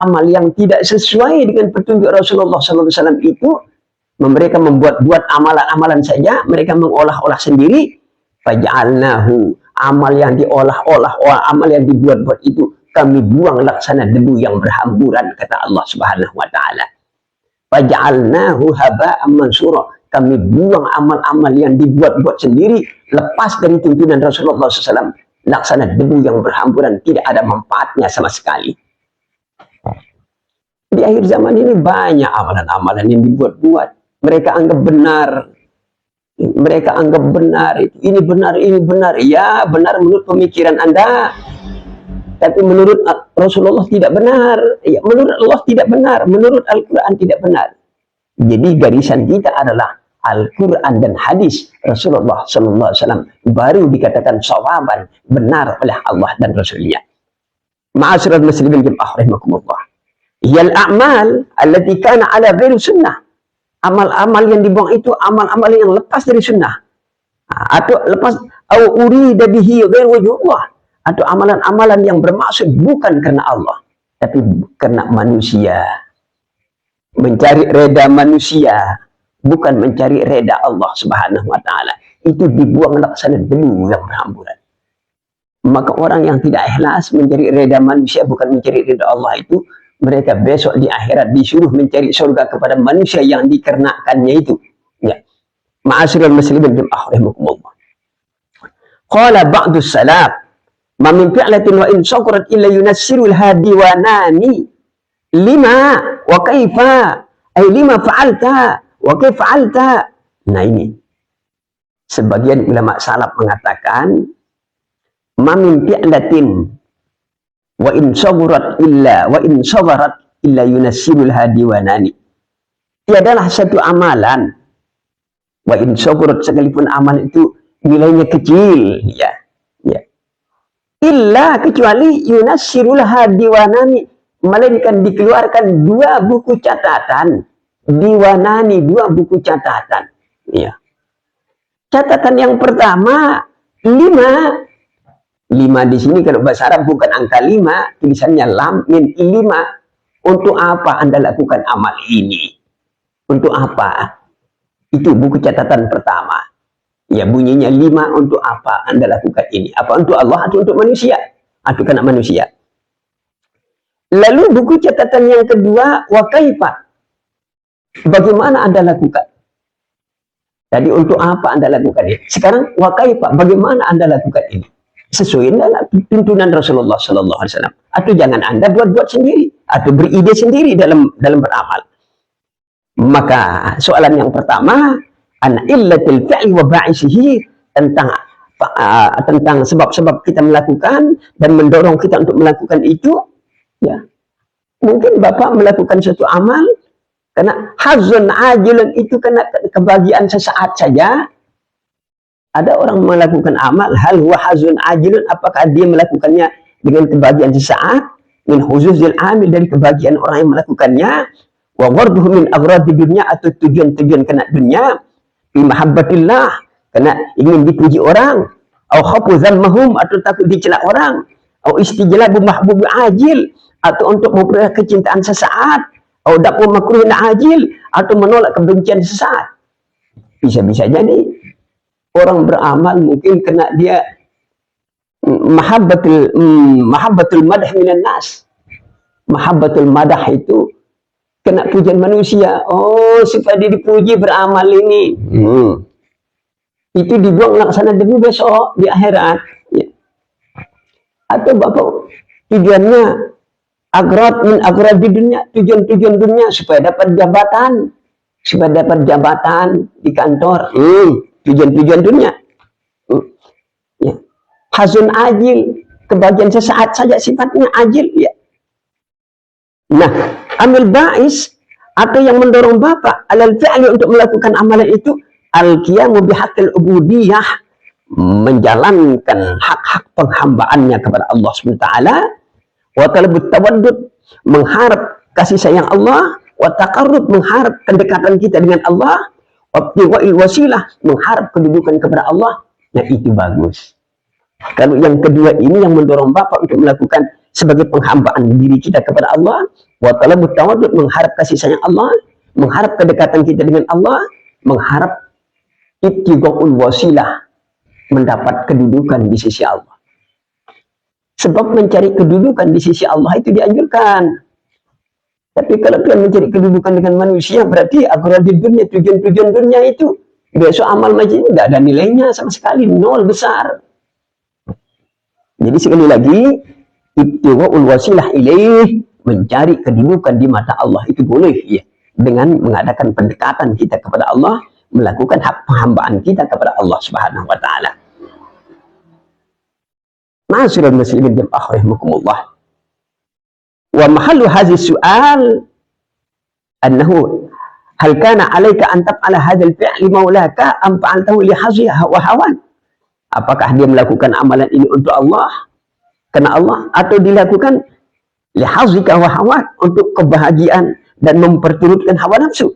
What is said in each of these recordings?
amal yang tidak sesuai dengan petunjuk Rasulullah SAW itu, mereka membuat amalan-amalan saja, mereka mengolah-olah sendiri. Faj'alnahu, amal yang diolah-olah, amal yang dibuat-buat itu kami buang laksana debu yang berhamburan, kata Allah Subhanahu wa taala. Faj'alnahu haba'an mansura, kami buang amal-amal yang dibuat-buat sendiri, lepas dari tuntunan Rasulullah SAW, laksana debu yang berhamburan, tidak ada manfaatnya sama sekali. Di akhir zaman ini banyak amalan-amalan yang dibuat-buat, mereka anggap benar. Mereka anggap benar, ini benar, ini benar. Ya, benar menurut pemikiran Anda. Tapi menurut Rasulullah tidak benar. Ya, menurut Allah tidak benar. Menurut Al-Quran tidak benar. Jadi garisan kita adalah Al-Quran dan hadis Rasulullah SAW. Baru dikatakan sawaban, benar oleh Allah dan Rasulnya. Ma'asyiral muslimin jamaah rahimakumullah. Yal a'mal allati kana ala ghairi sunnah. Amal-amal yang dibuang itu amal-amal yang lepas dari sunnah, atau lepas au urida bihi ghairu wajhullah, atau amalan-amalan yang bermaksud bukan karena Allah tapi karena manusia, mencari reda manusia, bukan mencari reda Allah Subhanahu wa taala. Itu dibuang laksana debu yang berhamburan. Maka orang yang tidak ikhlas mencari reda manusia, bukan mencari reda Allah, itu mereka besok di akhirat disuruh mencari surga kepada manusia yang dikarenakannya itu. Ya. Ma'asyiral muslimin jamaah rahimakumullah. Qala ba'du salaf, ma min fi'latin wa in saqarat illa yunassirul hadi wa nani. Lima wa kaifa? Ay lima fa'alta wa kaifa fa'alta? Nah ini. Sebagian ulama salaf mengatakan, ma min fi'latin wa in sabarat illa yunassirul hadi wa nani. Tiadalah satu amalan, wa in sabarat, sekalipun amal itu nilainya kecil, ya, illa, kecuali yunassirul hadi wa nani, melainkan dikeluarkan dua buku catatan, diwanani, dua buku catatan, ya. Catatan yang pertama 5. 5 di sini kalau bahasa Arab bukan angka 5, tulisannya lam min 5. Untuk apa Anda lakukan amal ini? Untuk apa? Itu buku catatan pertama. Ya, bunyinya 5, untuk apa Anda lakukan ini? Apa untuk Allah atau untuk manusia? Atau karena manusia? Lalu buku catatan yang kedua, wa kaifa? Bagaimana Anda lakukan? Tadi untuk apa Anda lakukan ini? Sekarang wa kaifa? Bagaimana Anda lakukan ini? Sesuai dengan tuntunan Rasulullah SAW, atau jangan Anda buat-buat sendiri atau beride sendiri dalam beramal. Maka soalan yang pertama, an illatil fi'li wa ba'isihi, tentang sebab-sebab kita melakukan dan mendorong kita untuk melakukan itu. Ya, mungkin Bapak melakukan suatu amal karena hazun ajilun, itu karena kebahagiaan sesaat saja. Ada orang melakukan amal, hal huwa hazun ajilun, apakah dia melakukannya dengan kebahagiaan sesaat, min huzuzil amil, dari kebahagiaan orang yang melakukannya, wa gharduhu min aghradi dunya, atau tujuan-tujuan kena dunia, bi mahabbatillah, karena ingin dipuji orang, au khafu zammahum, atau takut dicela orang, au istijlabu mahbubi ajil, atau untuk memperoleh kecintaan sesaat, au dafu makruhin ajil, atau menolak kebencian sesaat. Bisa-bisa jadi orang beramal mungkin kena dia mahabbatul madah minan nas. Mahabbatul madah itu kena pujian manusia. Oh, supaya dia dipuji beramal ini. Itu dibuang laksana debu besok di akhirat. Ya. Atau Bapak tujuannya agrad min agrad di dunia, tujuan-tujuan dunia supaya dapat jabatan. Supaya dapat jabatan di kantor. Tujuan-tujuan dunia. Ya. Hazun ajil, kebahagiaan sesaat saja sifatnya ajil. Ya. Nah, amil ba'is, atau yang mendorong Bapak alal fi'li, untuk melakukan amalan itu, al-qiyamu bihaqqil ubudiyah, menjalankan hak-hak penghambaannya kepada Allah SWT, wa talabut tawaddud, mengharap kasih sayang Allah, wa taqarrub, mengharap kedekatan kita dengan Allah, wabtigha'il wasilah, mengharap kedudukan kepada Allah. Nah, itu bagus. Kalau yang kedua ini yang mendorong Bapak untuk melakukan sebagai penghambaan diri kita kepada Allah, wa talabut tawadud, mengharap kasih sayang Allah, mengharap kedekatan kita dengan Allah, mengharap ittiqaul wasilah, mendapat kedudukan di sisi Allah. Sebab mencari kedudukan di sisi Allah itu dianjurkan. Tapi kalau kalian mencari kedudukan dengan manusia, berarti agar di dunia, tujuan-tujuan dunia itu, besok amal macam ini tidak ada nilainya sama sekali, nol besar. Jadi sekali lagi, ibtigha'ul wasilah ilaih, mencari kedudukan di mata Allah itu boleh ya, dengan mengadakan pendekatan kita kepada Allah, melakukan hak penghambaan kita kepada Allah Subhanahu wa taala. Ma'asyiral muslimin jamaah rahimakumullah. Wa mahallu hadhi su'al annahu hal kana 'alaika an taf'ala hadzal fi'li maulaka am fa'altahu li haziha wa hawan? Apakah dia melakukan amalan ini untuk Allah, karena Allah, atau dilakukan li hazika wa hawan, untuk kebahagiaan dan memperturutkan hawa nafsu,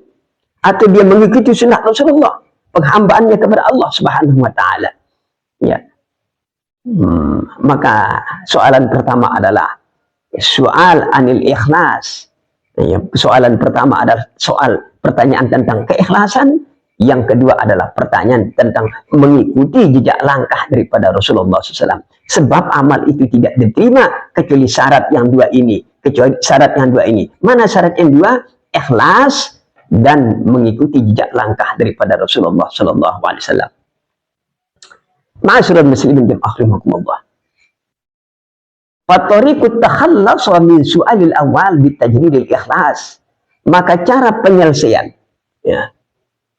atau dia mengikuti sunnah Rasulullah, penghambaannya kepada Allah Subhanahu wa taala. Ya. Maka soalan pertama adalah soal anil ikhlas. Ya, soalan pertama adalah soal pertanyaan tentang keikhlasan. Yang kedua adalah pertanyaan tentang mengikuti jejak langkah daripada Rasulullah SAW. Sebab amal itu tidak diterima kecuali syarat yang dua ini. Mana syarat yang dua? Ikhlas dan mengikuti jejak langkah daripada Rasulullah SAW. Ma'asyiral muslimin jamaah rahimakumullah. Fattariqut takhallus min su'alil awal bitajridil ikhlas. Maka cara penyelesaian, ya,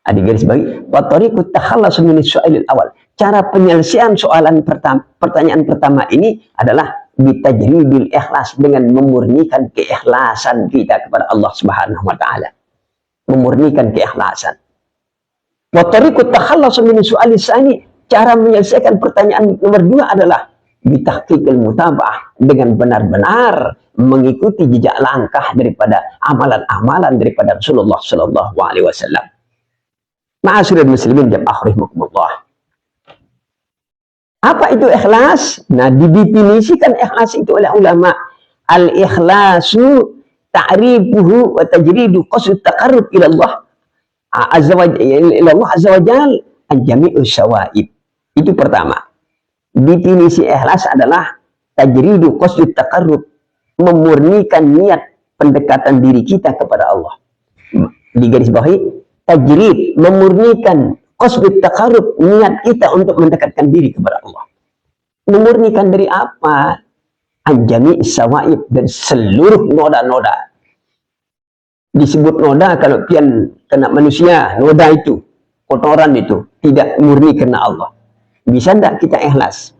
di garis bawah, fattariqut takhallus min su'alil awal. Cara penyelesaian pertanyaan pertama ini adalah bitajridil ikhlas, dengan memurnikan keikhlasan kita kepada Allah Subhanahu wa taala. Memurnikan keikhlasan. Fattariqut takhallus min su'alis tsani. Cara menyelesaikan pertanyaan nomor dua adalah bitahqiqil mutaba'ah, dengan benar-benar mengikuti jejak langkah daripada amalan-amalan daripada Rasulullah sallallahu alaihi wasallam. Ma'asyiral muslimin jamaah rahimakumullah. Apa itu ikhlas? Nah, didefinisikan ikhlas itu oleh ulama. Al-ikhlasu ta'rifuhu wa tajridu qasd taqarrub ila Allah azza wa jalla an jami'us syawaib. Itu pertama. Definisi ikhlas adalah tajridu qasd taqarrub, memurnikan niat pendekatan diri kita kepada Allah. Di garis bawahi, tajrid, memurnikan qasd taqarrub, niat kita untuk mendekatkan diri kepada Allah. Memurnikan dari apa? An jami'is syawaib, dari seluruh noda-noda. Disebut noda kalau pian kena manusia, noda itu, kotoran itu, tidak murni karena Allah. Bisa tidak kita ikhlas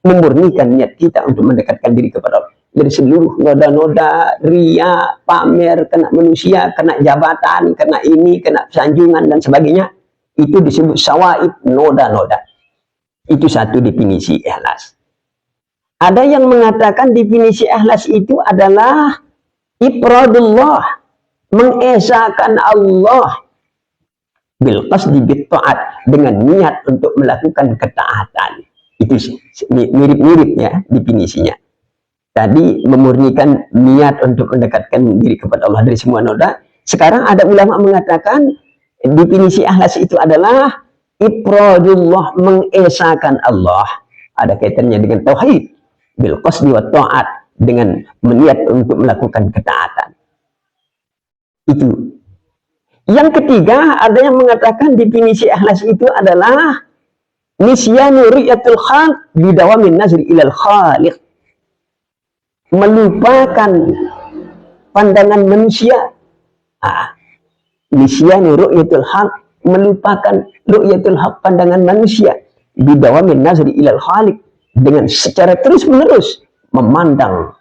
memurnikan niat kita untuk mendekatkan diri kepada Allah dari seluruh noda-noda ria, pamer, kena manusia, kena jabatan, kena ini, kena sanjungan dan sebagainya? Itu disebut syawaib, noda-noda. Itu satu definisi ikhlas. Ada yang mengatakan definisi ikhlas itu adalah ifradullah, mengesahkan Allah bil qasdi bit ta'at, dengan niat untuk melakukan ketaatan. Itu mirip-mirip ya definisinya. Tadi memurnikan niat untuk mendekatkan diri kepada Allah dari semua noda. Sekarang ada ulama mengatakan definisi ikhlas itu adalah ifradullah, mengesahkan Allah. Ada kaitannya dengan tauhid, bil qasdi wat ta'at, dengan meniat untuk melakukan ketaatan. Itu. Yang ketiga, ada yang mengatakan definisi ikhlas itu adalah nisyanu ru'yatul khalq bidawamin nazri ilal khaliq, melupakan pandangan manusia. Nisyanu ru'yatul khalq, melupakan ru'yatul khalq, pandangan manusia, bidawamin nazri ilal khaliq, dengan secara terus-menerus memandang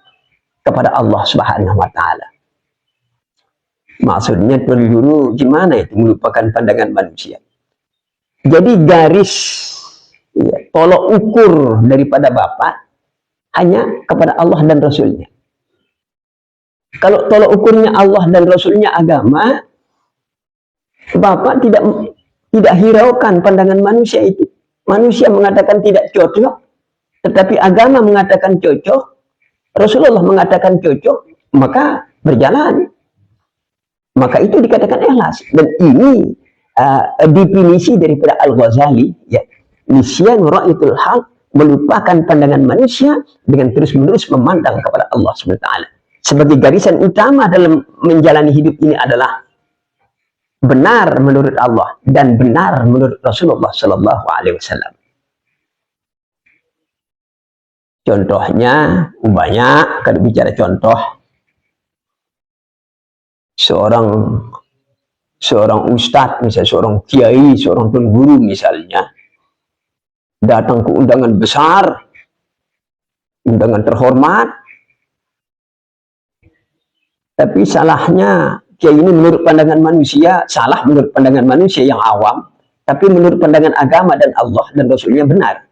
kepada Allah Subhanahu wa taala. Maksudnya Tuan Guru gimana itu melupakan pandangan manusia? Jadi garis ya, tolok ukur daripada Bapak hanya kepada Allah dan Rasulnya. Kalau tolok ukurnya Allah dan Rasulnya agama, Bapak tidak hiraukan pandangan manusia itu. Manusia mengatakan tidak cocok, tetapi agama mengatakan cocok. Rasulullah mengatakan cocok, maka berjalan. Maka itu dikatakan ikhlas. Dan ini definisi daripada Al-Ghazali, ya, nisyan ra'yatul haq, melupakan pandangan manusia dengan terus-menerus memandang kepada Allah SWT. Sebagai garisan utama dalam menjalani hidup ini adalah benar menurut Allah dan benar menurut Rasulullah SAW. Contohnya banyak. Kalau bicara contoh, seorang ustadz, misalnya seorang kiai, seorang guru misalnya, datang ke undangan besar, undangan terhormat, tapi salahnya kiai ini menurut pandangan manusia, salah menurut pandangan manusia yang awam, tapi menurut pandangan agama dan Allah dan Rasulnya benar.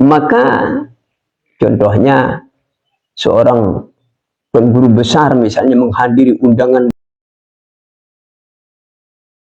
Maka contohnya seorang pengguru besar misalnya menghadiri undangan